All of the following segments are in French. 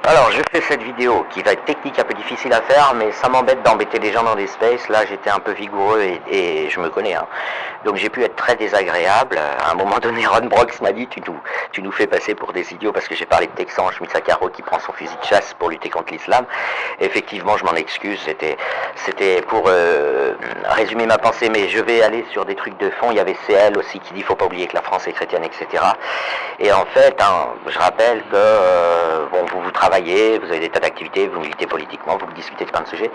Alors, je fais cette vidéo qui va être technique, un peu difficile à faire, mais ça m'embête d'embêter les gens dans des spaces. Là, j'étais un peu vigoureux et je me connais, hein. Donc, j'ai pu être très désagréable. À un moment donné, Ron Brox m'a dit tu nous fais passer pour des idiots parce que j'ai parlé de Texan Schmitz Caro qui prend son fusil de chasse pour lutter contre l'islam. Effectivement, je m'en excuse. C'était pour résumer ma pensée, mais je vais aller sur des trucs de fond. Il y avait CL aussi qui dit faut pas oublier que la France est chrétienne, etc. Et en fait, hein, je rappelle que bon, vous travaillez, vous avez des tas d'activités, vous militez politiquement, vous discutez de plein de sujets.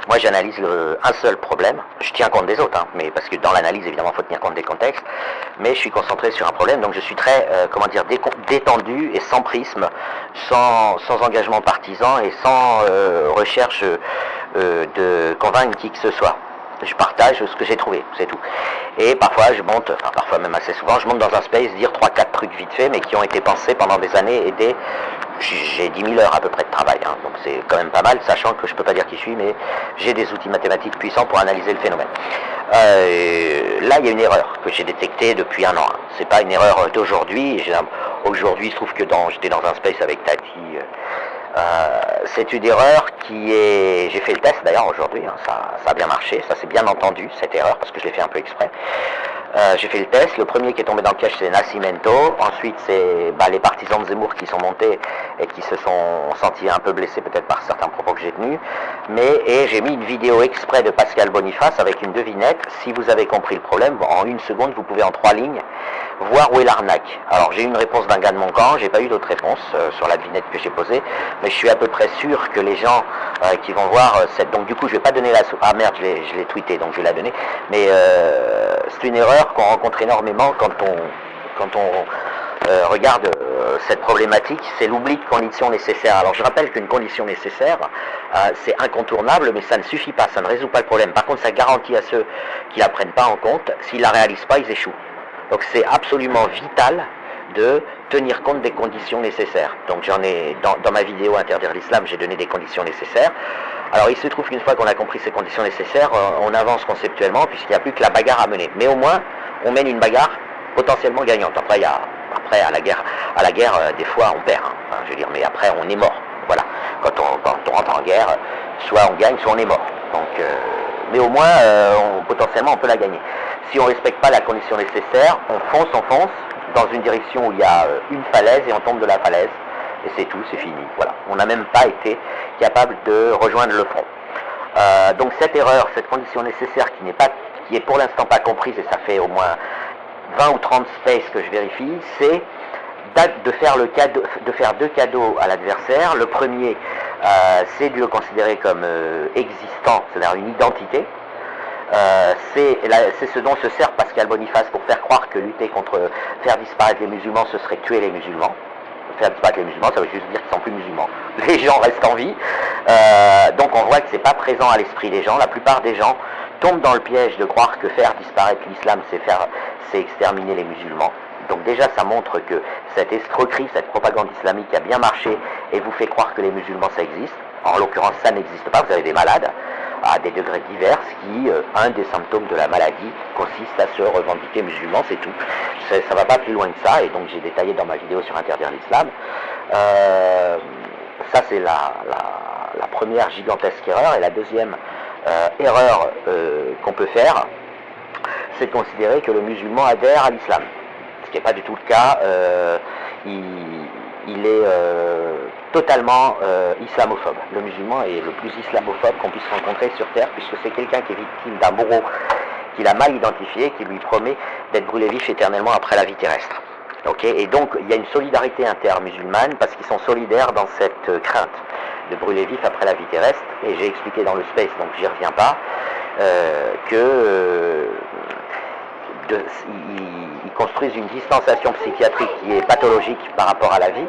Moi, j'analyse un seul problème. Je tiens compte des autres, hein, mais parce que dans l'analyse, évidemment, il faut tenir compte des contextes. Mais je suis concentré sur un problème, donc je suis très, détendu et sans prisme, sans engagement partisan et sans recherche de convaincre qui que ce soit. Je partage ce que j'ai trouvé, c'est tout. Et parfois je monte, enfin parfois même assez souvent, je monte dans un space dire 3-4 trucs vite fait, mais qui ont été pensés pendant des années et j'ai 10 000 heures à peu près de travail, hein, donc c'est quand même pas mal, sachant que je peux pas dire qui je suis, mais j'ai des outils mathématiques puissants pour analyser le phénomène. Là, il y a une erreur que j'ai détectée depuis un an. Hein. C'est pas une erreur d'aujourd'hui. Aujourd'hui, il se trouve que j'étais dans un space avec Tati. C'est une erreur qui est... J'ai fait le test d'ailleurs aujourd'hui, hein, ça a bien marché, ça s'est bien entendu, cette erreur, parce que je l'ai fait un peu exprès. J'ai fait le test, le premier qui est tombé dans le piège c'est Nascimento, ensuite c'est les partisans de Zemmour qui sont montés et qui se sont sentis un peu blessés peut-être par certains propos que j'ai tenus, et j'ai mis une vidéo exprès de Pascal Boniface avec une devinette. Si vous avez compris le problème, en une seconde vous pouvez en 3 lignes voir où est l'arnaque. Alors j'ai eu une réponse d'un gars de mon camp, j'ai pas eu d'autre réponse sur la devinette que j'ai posée, mais je suis à peu près sûr que les gens qui vont voir cette... Donc du coup je vais pas donner la... Ah merde, je l'ai tweeté, donc je vais la donner, mais c'est une erreur qu'on rencontre énormément quand on regarde cette problématique, c'est l'oubli de conditions nécessaires. Alors je rappelle qu'une condition nécessaire, c'est incontournable, mais ça ne suffit pas, ça ne résout pas le problème. Par contre, ça garantit à ceux qui la prennent pas en compte, s'ils la réalisent pas, ils échouent. Donc c'est absolument vital de tenir compte des conditions nécessaires. Donc j'en ai, dans ma vidéo Interdire l'islam, j'ai donné des conditions nécessaires. Alors il se trouve qu'une fois qu'on a compris ces conditions nécessaires, on avance conceptuellement, puisqu'il n'y a plus que la bagarre à mener. Mais au moins, on mène une bagarre potentiellement gagnante. Après, à la guerre, des fois on perd, hein. Enfin, je veux dire, mais après on est mort. Voilà. Quand on rentre en guerre, soit on gagne, soit on est mort. Donc, mais au moins, potentiellement, on peut la gagner. Si on ne respecte pas la condition nécessaire, on fonce dans une direction où il y a une falaise et on tombe de la falaise. Et c'est tout, c'est fini. Voilà. On n'a même pas été capable de rejoindre le front. Donc cette erreur, cette condition nécessaire qui est pour l'instant pas comprise, et ça fait au moins 20 ou 30 spaces que je vérifie, c'est de faire 2 cadeaux à l'adversaire. Le premier, c'est de le considérer comme existant, c'est-à-dire une identité. C'est ce dont se sert Pascal Boniface pour faire croire que faire disparaître les musulmans, ce serait tuer les musulmans. Faire disparaître les musulmans, ça veut juste dire qu'ils sont plus musulmans. Les gens restent en vie. Donc on voit que c'est pas présent à l'esprit des gens. La plupart des gens tombent dans le piège de croire que faire disparaître l'islam, c'est exterminer les musulmans. Donc déjà ça montre que cette escroquerie, cette propagande islamique a bien marché et vous fait croire que les musulmans ça existe. En l'occurrence ça n'existe pas, vous avez des malades à des degrés divers qui, un des symptômes de la maladie consiste à se revendiquer musulman, c'est tout. Ça ne va pas plus loin que ça, et donc j'ai détaillé dans ma vidéo sur Interdire l'islam. Ça c'est la première gigantesque erreur, et la deuxième erreur qu'on peut faire, c'est de considérer que le musulman adhère à l'islam. Ce qui n'est pas du tout le cas. Il est totalement islamophobe. Le musulman est le plus islamophobe qu'on puisse rencontrer sur Terre, puisque c'est quelqu'un qui est victime d'un bourreau qu'il a mal identifié, qui lui promet d'être brûlé vif éternellement après la vie terrestre. Okay, et donc il y a une solidarité intermusulmane, parce qu'ils sont solidaires dans cette crainte de brûler vif après la vie terrestre, et j'ai expliqué dans le space, donc j'y reviens pas, ils construisent une distanciation psychiatrique qui est pathologique par rapport à la vie,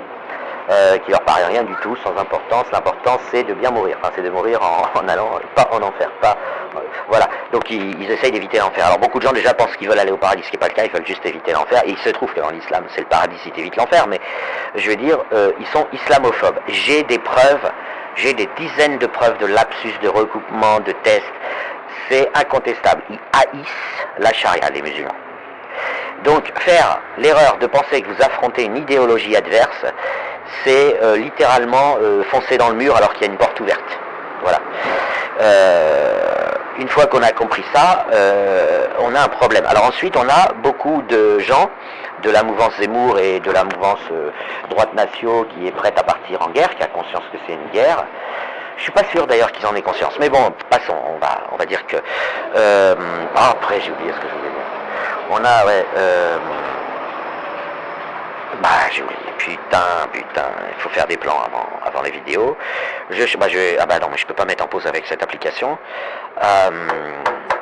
qui leur paraît rien du tout, sans importance. L'important c'est de bien mourir, enfin c'est de mourir en allant pas en enfer, voilà. Donc ils essayent d'éviter l'enfer. Alors beaucoup de gens déjà pensent qu'ils veulent aller au paradis, ce qui n'est pas le cas, ils veulent juste éviter l'enfer. Et il se trouve que dans l'islam c'est le paradis si tu évites l'enfer, mais je veux dire, ils sont islamophobes. J'ai des preuves, j'ai des dizaines de preuves de lapsus, de recoupement, de tests. C'est incontestable. Ils haïssent la charia, les musulmans. Donc faire l'erreur de penser que vous affrontez une idéologie adverse, c'est littéralement foncer dans le mur alors qu'il y a une porte ouverte. Voilà. Une fois qu'on a compris ça, on a un problème. Alors ensuite, on a beaucoup de gens de la mouvance Zemmour et de la mouvance droite nation qui est prête à partir en guerre, qui a conscience que c'est une guerre. Je suis pas sûr d'ailleurs qu'ils en aient conscience. Mais bon, passons. On va dire que... après, j'ai oublié ce que je voulais dire. On a, ouais... j'ai oublié. Putain, il faut faire des plans avant les vidéos. Ah bah non, mais je peux pas mettre en pause avec cette application.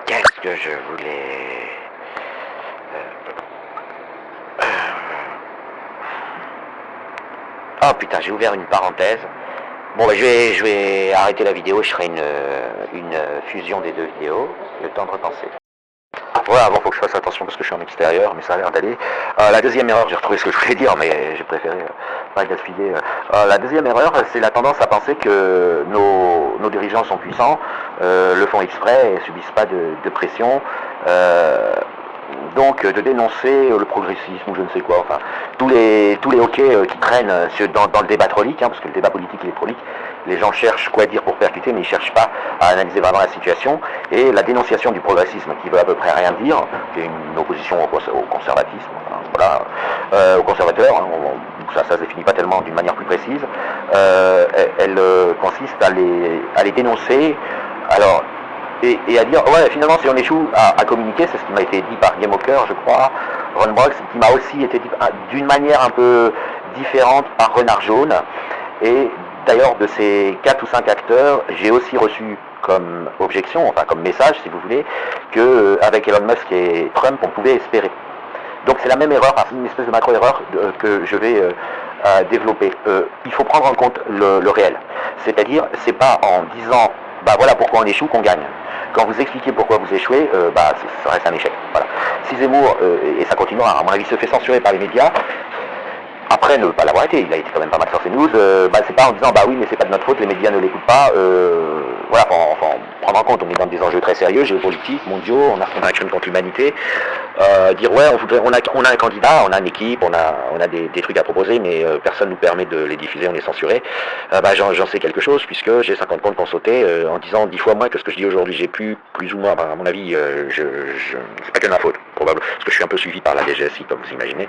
Qu'est-ce que je voulais... Oh putain, j'ai ouvert une parenthèse. Bon, bah, je vais arrêter la vidéo, je ferai une fusion des deux vidéos, le temps de repenser. Voilà, bon, faut que je fasse attention parce que je suis en extérieur, mais ça a l'air d'aller. La deuxième erreur, j'ai retrouvé ce que je voulais dire, mais j'ai préféré pas gaspiller. La deuxième erreur, c'est la tendance à penser que nos dirigeants sont puissants, le font exprès et subissent pas de pression. Donc de dénoncer le progressisme ou je ne sais quoi, enfin tous les hoquets qui traînent dans le débat trollique, parce que le débat politique il est trollique, les gens cherchent quoi dire pour percuter mais ils ne cherchent pas à analyser vraiment la situation, et la dénonciation du progressisme qui veut à peu près rien dire, qui est une opposition au conservatisme, enfin, voilà, aux conservateurs, ça se définit pas tellement d'une manière plus précise, elle consiste à les dénoncer, alors et à dire, ouais, finalement, si on échoue à communiquer, c'est ce qui m'a été dit par Game Walker, je crois, Ron Brox, qui m'a aussi été dit d'une manière un peu différente par Renard Jaune. Et d'ailleurs, de ces 4 ou 5 acteurs, j'ai aussi reçu comme objection, enfin comme message, si vous voulez, qu'avec Elon Musk et Trump, on pouvait espérer. Donc c'est la même erreur, une espèce de macro-erreur que je vais développer. Il faut prendre en compte le réel. C'est-à-dire, c'est pas en disant, bah voilà pourquoi on échoue qu'on gagne. Quand vous expliquez pourquoi vous échouez, ça reste un échec. Voilà. Si Zemmour, et ça continuera, à mon avis, se fait censurer par les médias, après ne pas l'avoir été, il a été quand même pas mal sur CNews, c'est pas en disant bah oui mais c'est pas de notre faute, les médias ne l'écoutent pas, voilà, enfin prendre en compte, on est dans des enjeux très sérieux, géopolitiques, mondiaux, on a un crime contre l'humanité, dire ouais on a un candidat, on a une équipe, on a des trucs à proposer, mais personne nous permet de les diffuser, on est censuré, j'en sais quelque chose puisque j'ai 50 comptes qui ont sauté en disant 10 fois moins que ce que je dis aujourd'hui, j'ai plus ou moins, à mon avis, c'est pas que de ma faute, probablement, parce que je suis un peu suivi par la DGSI comme vous imaginez,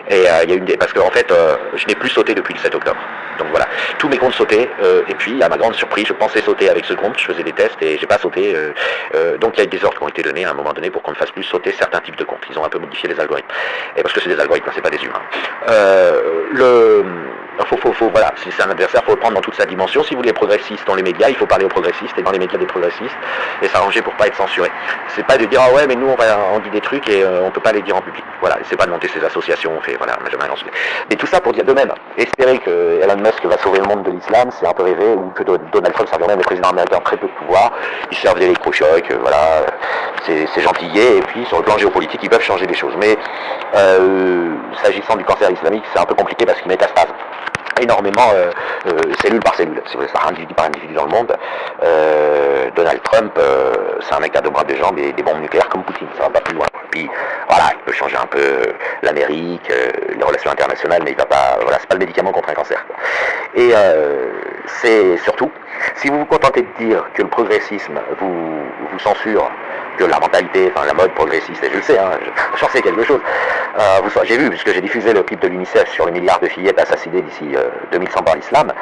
et il y a une parce que en fait je n'ai plus sauté depuis le 7 octobre, donc voilà, tous mes comptes sautaient, et puis à ma grande surprise je pensais sauter avec ce compte, je faisais des tests et j'ai pas sauté, donc il y a des ordres qui ont été donnés à un moment donné pour qu'on ne fasse plus sauter certains types de comptes, ils ont un peu modifié les algorithmes, et parce que c'est des algorithmes, c'est pas des humains. Voilà, si c'est un adversaire, il faut le prendre dans toute sa dimension. Si vous voulez progressistes dans les médias, il faut parler aux progressistes et dans les médias des progressistes et s'arranger pour pas être censuré. C'est pas de dire ah ouais mais nous on dit des trucs et on peut pas les dire en public. Voilà, c'est pas de monter ces associations, on fait voilà, on n'a jamais lancé. Et tout ça pour dire de même, espérer que Elon Musk va sauver le monde de l'islam, c'est un peu rêvé, ou que Donald Trump, ça même le président américain, très peu de pouvoir, ils servent d'électrochoc, voilà, c'est gentillet, et puis sur le plan géopolitique, ils peuvent changer les choses. Mais s'agissant du cancer islamique, c'est un peu compliqué parce qu'il métastase énormément cellule par cellule, si vous voulez, ça individu par individu dans le monde. Donald Trump, c'est un mec à deux bras de jambes et des bombes nucléaires comme Poutine, ça va pas plus loin. Puis voilà, il peut changer un peu l'Amérique, les relations internationales, mais il va pas, voilà, c'est pas le médicament contre un cancer, quoi. Et c'est surtout, si vous vous contentez de dire que le progressisme vous censure, que la mentalité, enfin la mode progressiste, et je le sais, j'en sais quelque chose. J'ai vu, puisque j'ai diffusé le clip de l'UNICEF sur les milliards de fillettes assassinées d'ici 2100 par l'islam,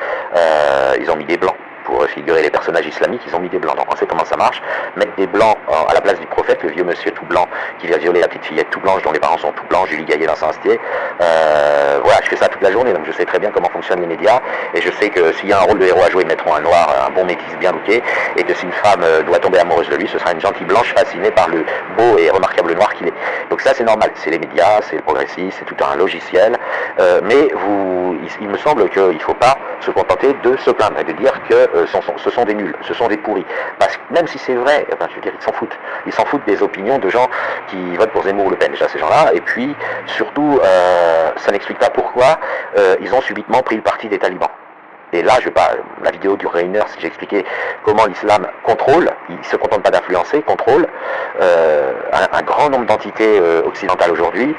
ils ont mis des blancs. Pour figurer les personnages islamiques, ils ont mis des blancs. Donc on sait comment ça marche. Mettre des blancs à la place du prophète, le vieux monsieur tout blanc qui vient violer la petite fillette tout blanche dont les parents sont tout blancs, Julie Gaillet, Vincent Astier. Voilà, je fais ça toute la journée, donc je sais très bien comment fonctionnent les médias. Et je sais que s'il y a un rôle de héros à jouer, ils mettront un noir, un bon métis bien looké. Et que si une femme doit tomber amoureuse de lui, ce sera une gentille blanche fascinée par le beau et remarquable noir qu'il est. Donc ça c'est normal, c'est les médias, c'est le progressisme, c'est tout un logiciel. Mais il me semble qu'il ne faut pas se contenter de se plaindre et de dire que ce sont des nuls, ce sont des pourris. Parce que même si c'est vrai, enfin, je veux dire, ils s'en foutent. Ils s'en foutent des opinions de gens qui votent pour Zemmour ou Le Pen, déjà ces gens-là. Et puis, surtout, ça n'explique pas pourquoi ils ont subitement pris le parti des talibans. Et là, la vidéo durerait 1 heure si j'expliquais comment l'islam contrôle, il ne se contente pas d'influencer, contrôle un grand nombre d'entités occidentales aujourd'hui.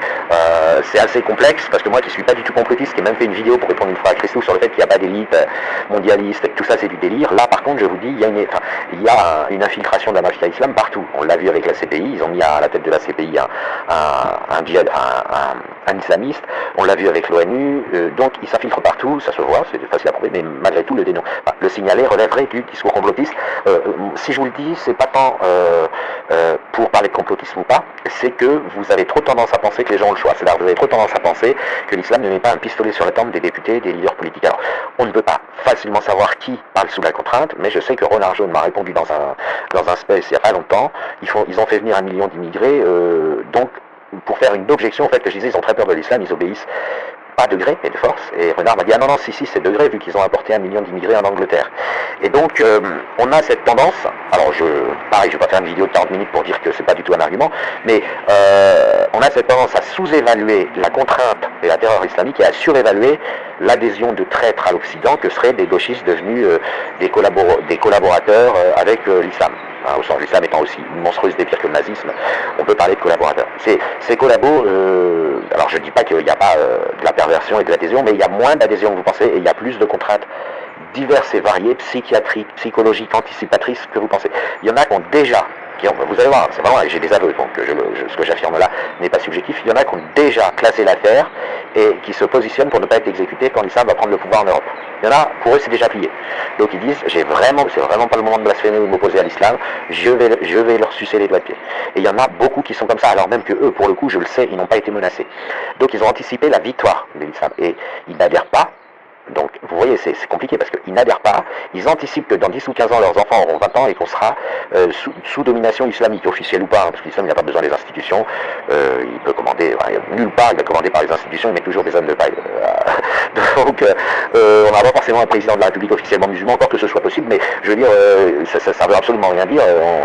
C'est assez complexe parce que moi qui ne suis pas du tout complotiste, qui ai même fait une vidéo pour répondre une fois à Christou sur le fait qu'il n'y a pas d'élite mondialiste et que tout ça c'est du délire, là par contre je vous dis, il y a une infiltration de la mafia islam partout. On l'a vu avec la CPI, ils ont mis à la tête de la CPI un islamiste, on l'a vu avec l'ONU, donc il s'infiltre partout, ça se voit, c'est facile à prouver, mais malgré tout le signaler relèverait du discours complotiste. Si je vous le dis, c'est pas tant pour parler de complotisme ou pas, c'est que vous avez trop tendance à penser que les gens ont le choix. C'est-à-dire que vous avez trop tendance à penser que l'islam ne met pas un pistolet sur la tempe des députés, des leaders politiques. Alors, on ne peut pas facilement savoir qui parle sous la contrainte, mais je sais que Renard Jaune m'a répondu dans un space il n'y a pas longtemps. Ils ont fait venir 1 million d'immigrés, donc pour faire une objection au fait que je disais ils ont très peur de l'islam, ils obéissent pas de gré, mais de force. Et Renard m'a dit, ah non, si, c'est de gré, vu qu'ils ont apporté 1 million d'immigrés en Angleterre. Et donc, on a cette tendance, alors pareil, je vais pas faire une vidéo de 40 minutes pour dire que c'est pas du tout un argument, mais on a cette tendance à sous-évaluer la contrainte et la terreur islamique et à surévaluer l'adhésion de traîtres à l'Occident que seraient des gauchistes devenus des collaborateurs avec l'islam. Au sens l'islam étant aussi une monstrueuse des pires que le nazisme, on peut parler de collaborateurs. Ces collabos, alors je ne dis pas qu'il n'y a pas de la perversion et de l'adhésion, mais il y a moins d'adhésion que vous pensez et il y a plus de contraintes diverses et variées, psychiatriques, psychologiques, anticipatrices que vous pensez. Il y en a qui ont déjà, vous allez voir, c'est vraiment, j'ai des aveux, donc ce que j'affirme là n'est pas subjectif, il y en a qui ont déjà classé l'affaire et qui se positionnent pour ne pas être exécutés quand l'islam va prendre le pouvoir en Europe. Il y en a, pour eux c'est déjà plié. Donc ils disent, c'est vraiment pas le moment de blasphémer ou de m'opposer à l'islam, je vais leur sucer les doigts de pied. Et il y en a beaucoup qui sont comme ça, alors même que eux, pour le coup, je le sais, ils n'ont pas été menacés. Donc ils ont anticipé la victoire de l'islam et ils n'adhèrent pas. Donc, vous voyez, c'est compliqué parce qu'ils n'adhèrent pas, ils anticipent que dans 10 ou 15 ans, leurs enfants auront 20 ans et qu'on sera sous domination islamique, officielle ou pas, parce que l'islam n'a pas besoin des institutions, il peut commander, nulle part il va commander par les institutions, il met toujours des hommes de paille. Donc, on n'a pas forcément un président de la République officiellement musulman, encore que ce soit possible, mais je veux dire, ça veut absolument rien dire,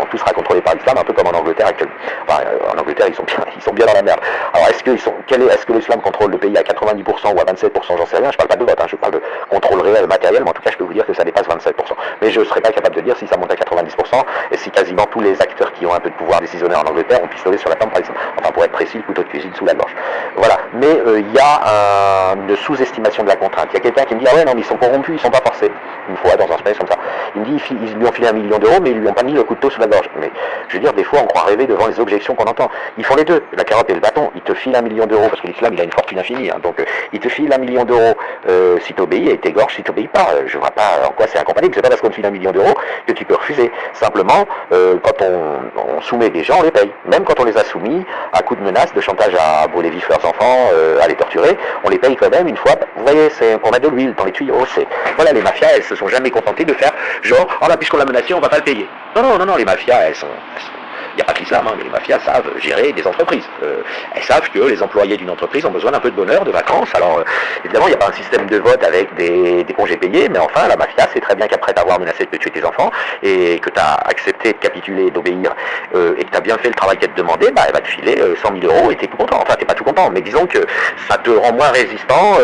tout sera contrôlé par l'islam, un peu comme en Angleterre actuellement. Enfin, en Angleterre, ils sont bien dans la merde. Alors, est-ce que l'islam contrôle le pays à 90% ou à 27%, j'en sais rien, je parle pas de vote, je parle de contrôle réel matériel, mais en tout cas je peux vous dire que ça dépasse 27%. Mais je ne serais pas capable de dire si ça monte à 90% et si quasiment tous les acteurs qui ont un peu de pouvoir décisionnaire en Angleterre ont pistolet sur la tempe, par exemple. Enfin, pour être précis, le couteau de cuisine sous la gorge. Voilà. Mais il y a une sous-estimation de la contrainte. Il y a quelqu'un qui me dit, ah ouais, non, mais ils sont corrompus, ils sont pas forcés. Une fois dans un space comme ça. Il me dit, ils lui ont filé 1 million d'euros, mais ils lui ont pas mis le couteau sous la gorge. Mais je veux dire, des fois, on croit rêver devant les objections qu'on entend. Ils font les deux, la carotte et le bâton. Ils te filent 1 million d'euros, parce que l'islam, il a une fortune infinie. Donc, ils te filent 1 million d'euros si tu obéis et t'égorges si tu n'obéis pas. Je vois pas en quoi c'est incompatible. C'est pas parce qu'on te file 1 million d'euros que tu peux refuser. Simplement, quand on soumet des gens, on les paye. Même quand on les a soumis à coups de menaces, de chantage à brûler vifs leurs enfants, à les torturer, on les paye quand même une fois. Vous voyez, c'est qu'on a de l'huile dans les tuyaux. Voilà, les mafias, elles se sont jamais contentées de faire genre, oh là, puisqu'on l'a menacé, on va pas le payer. Non, les mafias, il n'y a pas que l'islam, mais les mafias savent gérer des entreprises. Elles savent que les employés d'une entreprise ont besoin d'un peu de bonheur, de vacances. Alors, évidemment, il n'y a pas un système de vote avec des congés payés, mais enfin, la mafia sait très bien qu'après t'avoir menacé de tuer tes enfants, et que tu as accepté de capituler, d'obéir, et que tu as bien fait le travail qu'elle te demandait, elle va te filer 100 000 euros et t'es tout content. Enfin, t'es pas tout content, mais disons que ça te rend moins résistant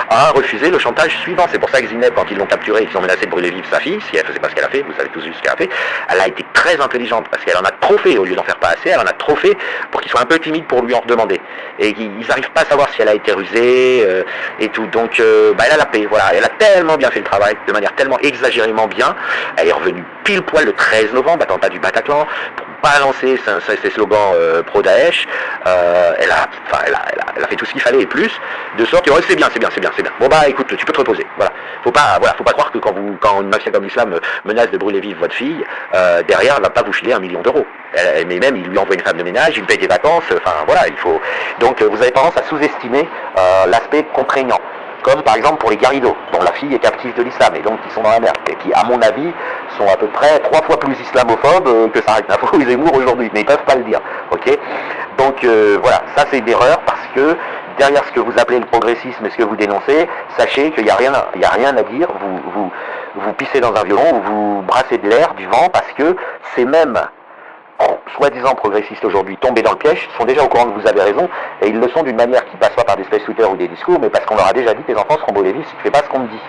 à refuser le chantage suivant. C'est pour ça que Zineb, quand ils l'ont capturé, ils ont menacé de brûler vive sa fille, si elle faisait pas ce qu'elle a fait, vous savez tous vu ce qu'elle a fait, elle a été très intelligente, parce qu'elle en a trop fait au lieu d'en faire pas assez, elle en a trop fait pour qu'ils soient un peu timides pour lui en redemander. Et ils n'arrivent pas à savoir si elle a été rusée et tout. Donc elle a la paix, voilà. Elle a tellement bien fait le travail, de manière tellement exagérément bien. Elle est revenue pile poil le 13 novembre, attentat du Bataclan, pour balancer ses slogans pro-Daesh. Elle a fait tout ce qu'il fallait et plus, de sorte que c'est bien. Bon écoute, tu peux te reposer. Voilà. Faut pas croire que quand une mafia comme l'islam menace de brûler vive votre fille, derrière elle va pas vous filer 1 million d'euros. Mais même il lui envoie une femme de ménage, il lui paye des vacances, enfin voilà, il faut. Donc vous avez tendance à sous-estimer l'aspect contraignant. Comme par exemple pour les Garrido, dont la fille est captive de l'islam et donc qui sont dans la merde, et qui à mon avis sont à peu près 3 fois plus islamophobes que Sarah Knafo ou Zemmour aujourd'hui, mais ils peuvent pas le dire, ok. Donc voilà, ça c'est une erreur parce que derrière ce que vous appelez le progressisme et ce que vous dénoncez, sachez qu'il n'y a rien à dire, vous pissez dans un violon ou vous brassez de l'air, du vent, parce que c'est même soi-disant progressistes aujourd'hui tombés dans le piège, sont déjà au courant que vous avez raison, et ils le sont d'une manière qui passe pas par des space Twitter ou des discours, mais parce qu'on leur a déjà dit tes enfants seront brûlés vifs si tu fais pas ce qu'on me dit.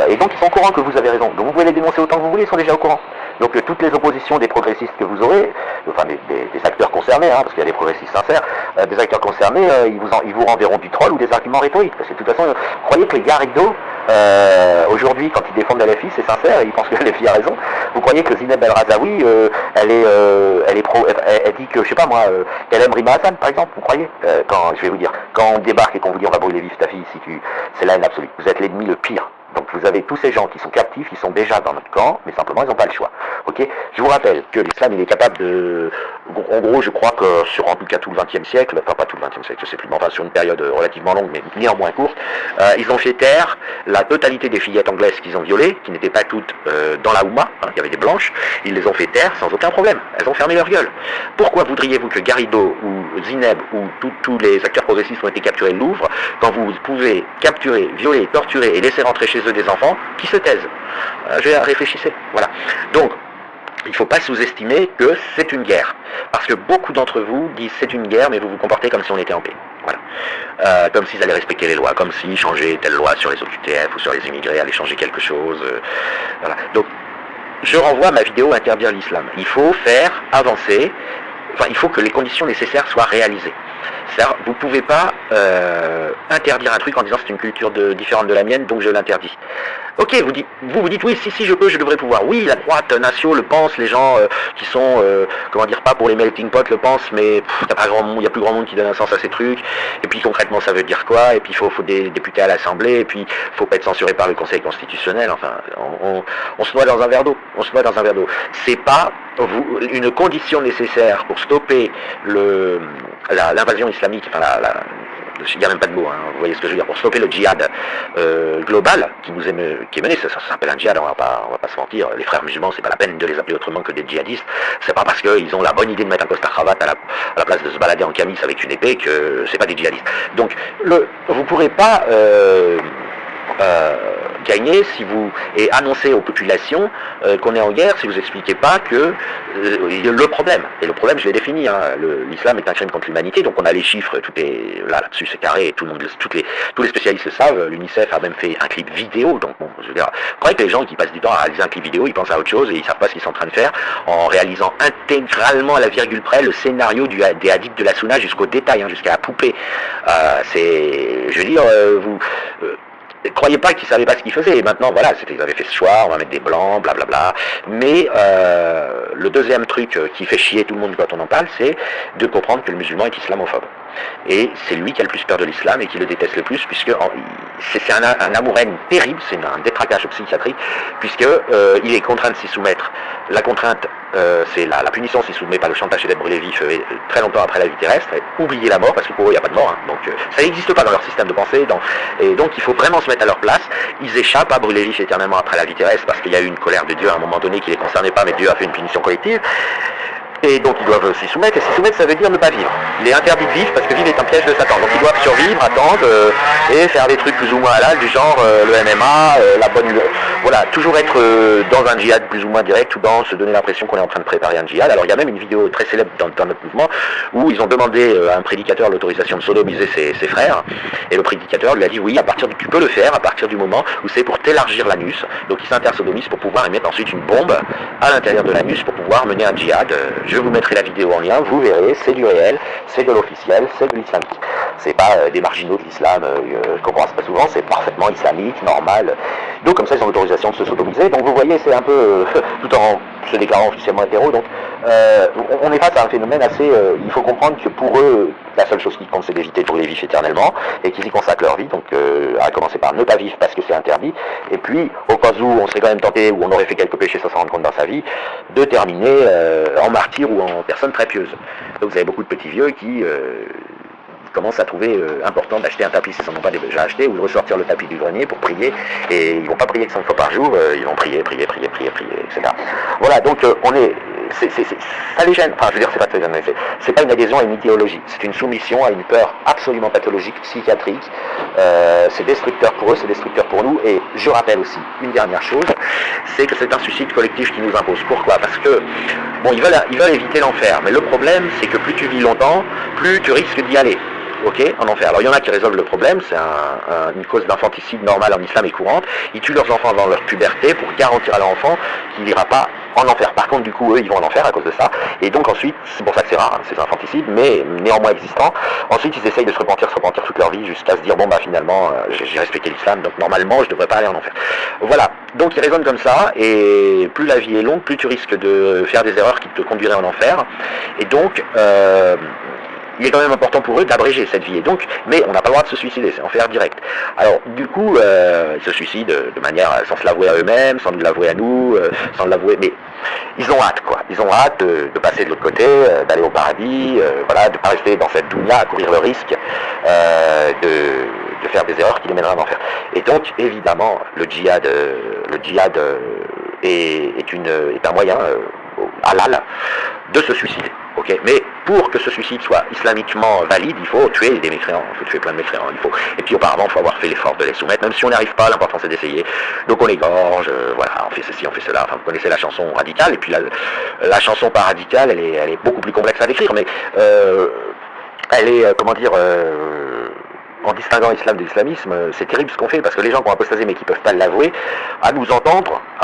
Et donc ils sont au courant que vous avez raison. Donc vous pouvez les dénoncer autant que vous voulez, ils sont déjà au courant. Donc toutes les oppositions des progressistes que vous aurez, enfin des acteurs concernés, parce qu'il y a des progressistes sincères, des acteurs concernés, ils vous renverront du troll ou des arguments rhétoriques. Parce que de toute façon, croyez que les gars rideaux, aujourd'hui, quand ils défendent LFI, c'est sincère, ils pensent que LFI a raison. Vous croyez que Zineb El Razaoui, elle dit que, je sais pas moi, qu'elle aime Rima Hassan, par exemple, vous croyez je vais vous dire, quand on débarque et qu'on vous dit on va brûler vif ta fille, c'est la haine absolue. Vous êtes l'ennemi le pire. Donc vous avez tous ces gens qui sont captifs, qui sont déjà dans notre camp, mais simplement ils n'ont pas le choix. Ok, je vous rappelle que l'islam il est capable de, en gros je crois que sur en tout cas tout le XXe siècle, enfin pas tout le XXe siècle, je sais plus, mais enfin sur une période relativement longue, mais néanmoins courte, ils ont fait taire la totalité des fillettes anglaises qu'ils ont violées, qui n'étaient pas toutes dans la Oumma, il y avait des blanches, ils les ont fait taire sans aucun problème. Elles ont fermé leur gueule. Pourquoi voudriez-vous que Garrido ou Zineb ou tous les acteurs progressistes ont été capturés de Louvre quand vous pouvez capturer, violer, torturer et laisser rentrer chez eux des enfants qui se taisent? Réfléchissez. Voilà. Donc, il ne faut pas sous-estimer que c'est une guerre. Parce que beaucoup d'entre vous disent c'est une guerre, mais vous vous comportez comme si on était en paix. Voilà. Comme s'ils allaient respecter les lois, comme s'ils changeaient telle loi sur les OQTF ou sur les immigrés, allaient changer quelque chose. Voilà. Donc, je renvoie à ma vidéo Interdire l'islam. Il faut faire avancer, il faut que les conditions nécessaires soient réalisées. Vous ne pouvez pas interdire un truc en disant c'est une culture différente de la mienne, donc je l'interdis. Ok, vous dites oui, si je peux, je devrais pouvoir. Oui, la droite nation le pense, les gens qui sont, comment dire, pas pour les melting pot le pensent, mais il n'y a plus grand monde qui donne un sens à ces trucs. Et puis concrètement, ça veut dire quoi? Et puis il faut des députés à l'Assemblée, et puis il faut pas être censuré par le Conseil constitutionnel. Enfin, on se noie dans un verre d'eau. On se noie dans un verre d'eau. C'est pas une condition nécessaire pour stopper l'invasion islamique, enfin il n'y a même pas de mots, vous voyez ce que je veux dire, pour stopper le djihad global qui est mené, ça s'appelle un djihad, on va pas se mentir, les frères musulmans, c'est pas la peine de les appeler autrement que des djihadistes, c'est pas parce qu'ils ont la bonne idée de mettre un costard-cravate à la place de se balader en camis avec une épée que c'est pas des djihadistes. Donc, vous pourrez pas gagner et annoncer aux populations qu'on est en guerre si vous expliquez pas que le problème, et le problème je l'ai défini, l'islam est un crime contre l'humanité, donc on a les chiffres, tout est là-dessus, c'est carré, et tous les spécialistes le savent, l'UNICEF a même fait un clip vidéo, donc bon, je veux dire, je crois que les gens qui passent du temps à réaliser un clip vidéo, ils pensent à autre chose et ils savent pas ce qu'ils sont en train de faire en réalisant intégralement à la virgule près le scénario des hadiths de la Sunna jusqu'au détail, jusqu'à la poupée. Je veux dire, croyez pas qu'ils savaient pas ce qu'ils faisaient. Et maintenant, voilà, ils avaient fait ce choix, on va mettre des blancs, blablabla. Mais le deuxième truc qui fait chier tout le monde quand on en parle, c'est de comprendre que le musulman est islamophobe. Et c'est lui qui a le plus peur de l'islam et qui le déteste le plus, puisque c'est un amour-haine terrible, c'est un détraquage psychiatrique, puisque il est contraint de s'y soumettre. La contrainte, c'est la punition s'y soumet par le chantage et d'être brûlé vif très longtemps après la vie terrestre, et oublier la mort, parce que pour eux il n'y a pas de mort, donc ça n'existe pas dans leur système de pensée, et donc il faut vraiment se mettre à leur place. Ils échappent à brûler vif éternellement après la vie terrestre, parce qu'il y a eu une colère de Dieu à un moment donné qui les concernait pas, mais Dieu a fait une punition collective. Et donc ils doivent s'y soumettre, et s'y soumettre ça veut dire ne pas vivre. Il est interdit de vivre parce que vivre est un piège de Satan. Donc ils doivent survivre, attendre, et faire des trucs plus ou moins halal, du genre le MMA, voilà, toujours être dans un djihad plus ou moins direct, ou dans se donner l'impression qu'on est en train de préparer un djihad. Alors il y a même une vidéo très célèbre dans notre mouvement, où ils ont demandé à un prédicateur l'autorisation de sodomiser ses frères, et le prédicateur lui a dit oui, tu peux le faire à partir du moment où c'est pour t'élargir l'anus. Donc il s'intersodomise pour pouvoir émettre ensuite une bombe à l'intérieur de l'anus pour pouvoir mener un djihad. Je vous mettrai la vidéo en lien, vous verrez, c'est du réel, c'est de l'officiel, c'est de l'islamique. C'est pas des marginaux de l'islam qu'on croise pas souvent, c'est parfaitement islamique, normal. Donc comme ça ils ont l'autorisation de se sodomiser. Donc vous voyez, c'est un peu, tout en se déclarant officiellement hétéro, donc on est face à un phénomène assez... il faut comprendre que pour eux, la seule chose qui compte c'est d'éviter de brûler vif éternellement, et qu'ils y consacrent leur vie, donc à commencer par ne pas vivre parce que c'est interdit, et puis au cas où on serait quand même tenté, ou on aurait fait quelques péchés sans s'en rendre compte dans sa vie, de terminer en martyr ou en personne très pieuse. Donc vous avez beaucoup de petits vieux qui commencent à trouver important d'acheter un tapis s'ils n'en ont pas déjà acheté, ou de ressortir le tapis du grenier pour prier, et ils vont pas prier que 5 fois par jour, ils vont prier, etc. Voilà, donc ça les gêne, enfin je veux dire, c'est pas une adhésion à une idéologie, c'est une soumission à une peur absolument pathologique, psychiatrique, c'est destructeur pour eux, c'est destructeur pour nous, et je rappelle aussi une dernière chose, c'est que c'est un suicide collectif qui nous impose. Pourquoi? Parce que, bon, ils veulent éviter l'enfer, mais le problème c'est que plus tu vis longtemps, plus tu risques d'y aller. ok, en enfer. Alors il y en a qui résolvent le problème, c'est une cause d'infanticide normale en islam et courante. Ils tuent leurs enfants avant leur puberté pour garantir à leur enfant qu'il n'ira pas en enfer. Par contre, du coup, eux, ils vont en enfer à cause de ça. Et donc ensuite, c'est pour ça que c'est rare, hein, c'est un infanticide, mais néanmoins existant. Ensuite, ils essayent de se repentir toute leur vie jusqu'à se dire, bon bah finalement, j'ai respecté l'islam, donc normalement, je devrais pas aller en enfer. Voilà. Donc ils raisonnent comme ça, et plus la vie est longue, plus tu risques de faire des erreurs qui te conduiraient en enfer. Et donc, il est quand même important pour eux d'abréger cette vie. Et donc, mais on n'a pas le droit de se suicider, c'est enfer direct. Alors, du coup, ils se suicident de manière sans se l'avouer à eux-mêmes, sans nous l'avouer à nous, sans l'avouer. Mais ils ont hâte, quoi. Ils ont hâte de passer de l'autre côté, d'aller au paradis, voilà, de ne pas rester dans cette dunya à courir le risque de faire des erreurs qui les mèneraient en enfer. Et donc, évidemment, le djihad est un moyen halal de se suicider. Okay, mais pour que ce suicide soit islamiquement valide, il faut tuer des mécréants, il faut tuer plein de mécréants, et puis auparavant, il faut avoir fait l'effort de les soumettre, même si on n'y arrive pas, l'important c'est d'essayer. Donc on égorge, voilà, on fait ceci, on fait cela, enfin vous connaissez la chanson radicale, et puis la chanson pas radicale, elle est beaucoup plus complexe à décrire, mais elle est, en distinguant l'islam de l'islamisme, c'est terrible ce qu'on fait, parce que les gens qui ont apostasé mais qui ne peuvent pas l'avouer, à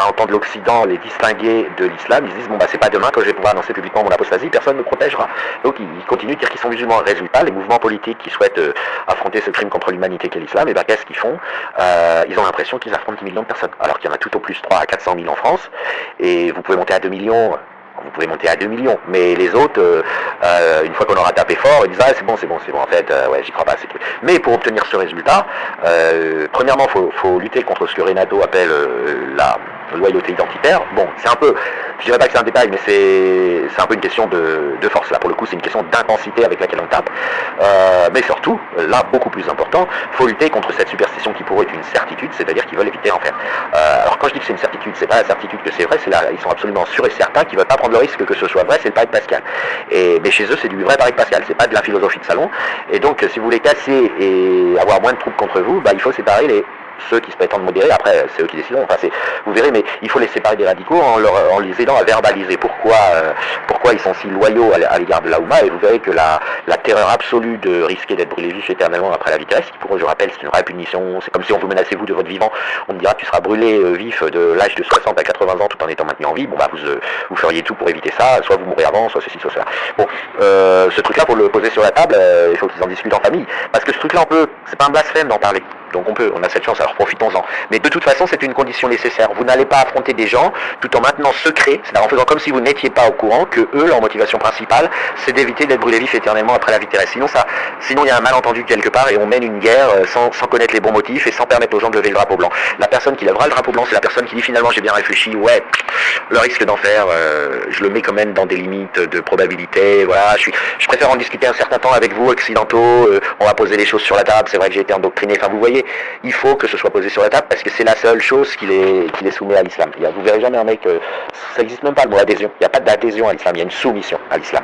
entendre l'Occident les distinguer de l'islam, ils se disent, bon bah c'est pas demain que je vais pouvoir annoncer publiquement mon apostasie, personne ne me protégera. Donc ils continuent de dire qu'ils sont musulmans. Résultat, les mouvements politiques qui souhaitent affronter ce crime contre l'humanité qu'est l'islam, et ben qu'est-ce qu'ils font? Ils ont l'impression qu'ils affrontent 10 millions de personnes, alors qu'il y en a tout au plus 3 à 400 000 en France, et vous pouvez monter à 2 millions. Vous pouvez monter à 2 millions, mais les autres, une fois qu'on aura tapé fort, ils disent ah c'est bon, en fait, ouais j'y crois pas, c'est tout. Mais pour obtenir ce résultat, premièrement faut lutter contre ce que Renato appelle la loyauté identitaire. Bon, c'est un peu, je dirais pas que c'est un détail, mais c'est un peu une question de force. Là pour le coup c'est une question d'intensité avec laquelle on tape. Mais surtout, là beaucoup plus important, faut lutter contre cette superstition qui pour eux est une certitude, c'est-à-dire qu'ils veulent éviter l'enfer. Alors quand je dis que c'est une certitude, c'est pas la certitude que c'est vrai, c'est là, ils sont absolument sûrs et certains qu'ils veulent pas prendre le risque que ce soit vrai, c'est le pari de Pascal. Mais chez eux, c'est du vrai pari de Pascal, c'est pas de la philosophie de salon. Et donc, si vous voulez casser et avoir moins de troupes contre vous, bah, il faut séparer ceux qui se prétendent modérés. Après, c'est eux qui décideront. Enfin, vous verrez, mais il faut les séparer des radicaux en les aidant à verbaliser pourquoi ils sont si loyaux à l'égard de la Oumma. Et vous verrez que la terreur absolue de risquer d'être brûlé vif éternellement après la vie terrestre, qui pour eux, je rappelle, c'est une vraie punition. C'est comme si on vous menaçait vous de votre vivant. On me dira tu seras brûlé vif de l'âge de 60 à 80 ans tout en étant maintenu en vie. Bon bah vous feriez tout pour éviter ça. Soit vous mourrez avant, soit ceci, soit cela. Bon, ce truc-là, pour le poser sur la table, il faut qu'ils en discutent en famille. Parce que ce truc-là, c'est pas un blasphème d'en parler. Donc on a cette chance, alors profitons-en. Mais de toute façon, c'est une condition nécessaire. Vous n'allez pas affronter des gens tout en maintenant secret, c'est-à-dire en faisant comme si vous n'étiez pas au courant que eux, leur motivation principale, c'est d'éviter d'être brûlés vifs éternellement après la vie terrestre. Sinon il y a un malentendu quelque part et on mène une guerre sans connaître les bons motifs et sans permettre aux gens de lever le drapeau blanc. La personne qui lèvera le drapeau blanc, c'est la personne qui dit finalement j'ai bien réfléchi, ouais, le risque d'enfer, je le mets quand même dans des limites de probabilité, voilà, je préfère en discuter un certain temps avec vous, occidentaux, on va poser les choses sur la table, c'est vrai que j'ai été endoctriné, enfin vous voyez, il faut que ce soit posé sur la table parce que c'est la seule chose qui les soumet à l'islam. Vous verrez jamais un mec, ça n'existe même pas le mot adhésion, il n'y a pas d'adhésion à l'islam, il y a une soumission à l'islam.